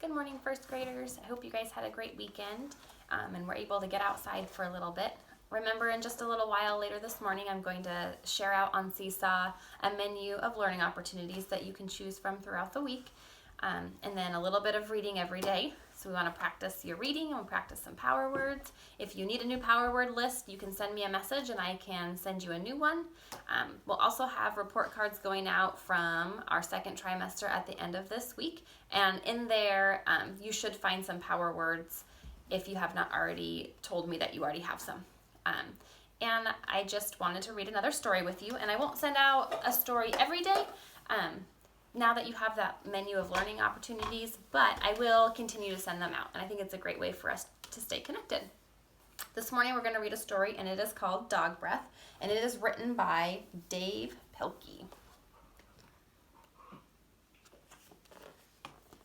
Good morning, first graders. I hope you guys had a great weekend and were able to get outside for a little bit. Remember, in just a little while later this morning, I'm going to share out on Seesaw a menu of learning opportunities that you can choose from throughout the week, and then a little bit of reading every day. So we want to practice your reading and we'll practice some power words. If you need a new power word list, you can send me a message and I can send you a new one. We'll also have report cards going out from our second trimester at the end of this week. And in there, you should find some power words if you have not already told me that you already have some. And I just wanted to read another story with you, and I won't send out a story every day now that you have that menu of learning opportunities, but I will continue to send them out, and I think it's a great way for us to stay connected. This morning we're going to read a story, and it is called Dog Breath, and it is written by Dave Pelkey.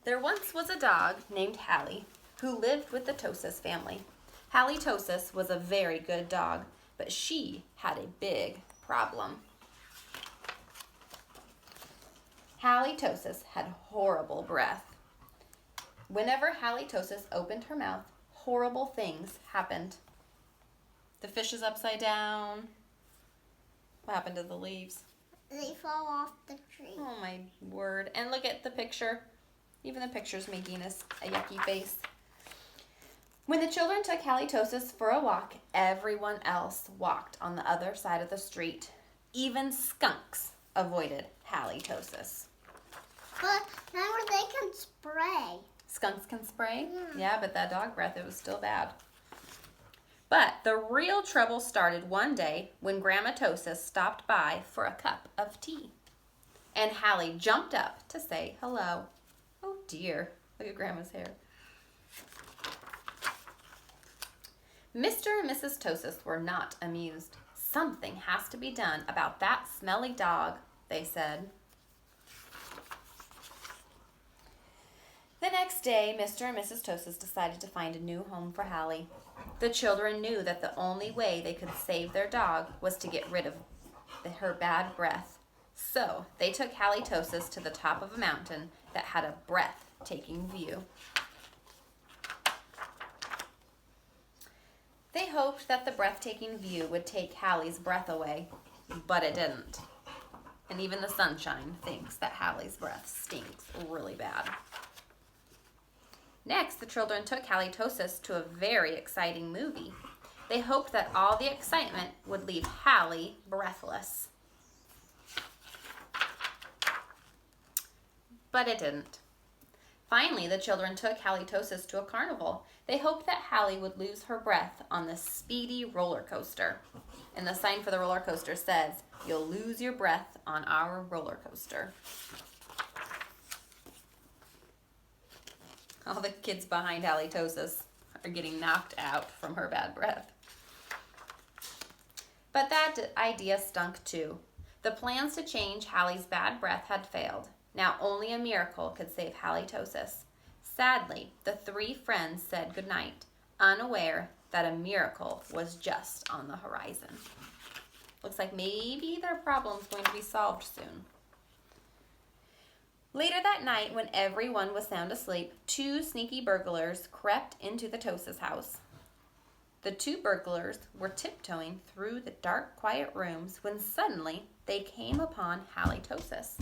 There once was a dog named Halley who lived with the Tosis family. Halley Tosis was a very good dog, but she had a big problem. Halley Tosis had horrible breath. Whenever Halley Tosis opened her mouth, horrible things happened. The fish is upside down. What happened to the leaves? They fall off the tree. Oh my word. And look at the picture. Even the picture's making us a yucky face. When the children took Halley Tosis for a walk, everyone else walked on the other side of the street. Even skunks avoided Halley Tosis. But remember, they can spray. Skunks can spray? Yeah. Yeah, but that dog breath, it was still bad. But the real trouble started one day when Grandma Tosis stopped by for a cup of tea. And Halley jumped up to say hello. Oh dear, look at Grandma's hair. Mr. and Mrs. Tosis were not amused. Something has to be done about that smelly dog, they said. The next day, Mr. and Mrs. Tosis decided to find a new home for Halley. The children knew that the only way they could save their dog was to get rid of her bad breath. So they took Halley Tosis to the top of a mountain that had a breathtaking view. They hoped that the breathtaking view would take Halley's breath away, but it didn't. And even the sunshine thinks that Halley's breath stinks really bad. Next, the children took Halley Tosis to a very exciting movie. They hoped that all the excitement would leave Halley breathless. But it didn't. Finally, the children took Halley Tosis to a carnival. They hoped that Halley would lose her breath on the speedy roller coaster. And the sign for the roller coaster says, "You'll lose your breath on our roller coaster." All the kids behind Halley Tosis are getting knocked out from her bad breath. But that idea stunk too. The plans to change Halley's bad breath had failed. Now only a miracle could save Halley Tosis. Sadly, the three friends said goodnight, unaware that a miracle was just on the horizon. Looks like maybe their problem's going to be solved soon. Later that night, when everyone was sound asleep, two sneaky burglars crept into the Tosis house. The two burglars were tiptoeing through the dark, quiet rooms when suddenly they came upon Halley Tosis.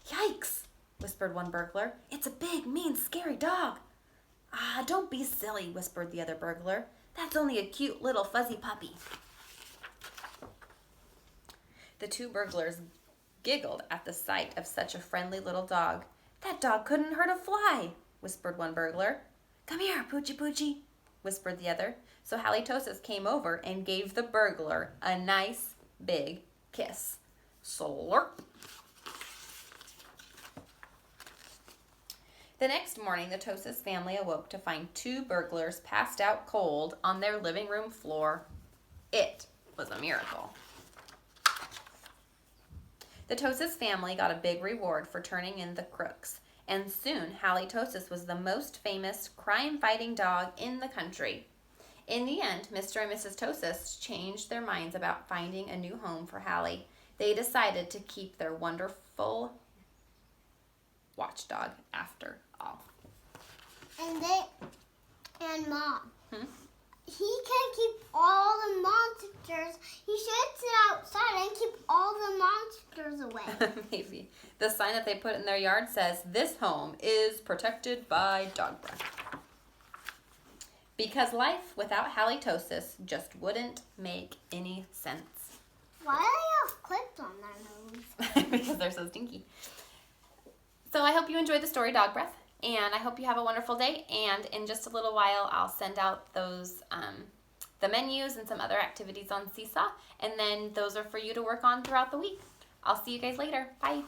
"Yikes!" whispered one burglar. "It's a big, mean, scary dog." "Ah, don't be silly," whispered the other burglar. "That's only a cute little fuzzy puppy." The two burglars giggled at the sight of such a friendly little dog. "That dog couldn't hurt a fly," whispered one burglar. "Come here, Poochie Poochie," whispered the other. So Halley Tosis came over and gave the burglar a nice big kiss. Slurp. The next morning, the Tosis family awoke to find two burglars passed out cold on their living room floor. It was a miracle. The Tosis family got a big reward for turning in the crooks, and soon Halley Tosis was the most famous crime-fighting dog in the country. In the end, Mr. and Mrs. Tosis changed their minds about finding a new home for Halley. They decided to keep their wonderful watchdog after all. and Mom. Hmm? He can keep all the monsters. He should sit outside and keep all the monsters away. Maybe. The sign that they put in their yard says, "This home is protected by dog breath." Because life without Halley Tosis just wouldn't make any sense. Why do they have clips on their nose? Because they're so stinky. So I hope you enjoyed the story, Dog Breath. And I hope you have a wonderful day. And in just a little while, I'll send out those the menus and some other activities on Seesaw. And then those are for you to work on throughout the week. I'll see you guys later. Bye.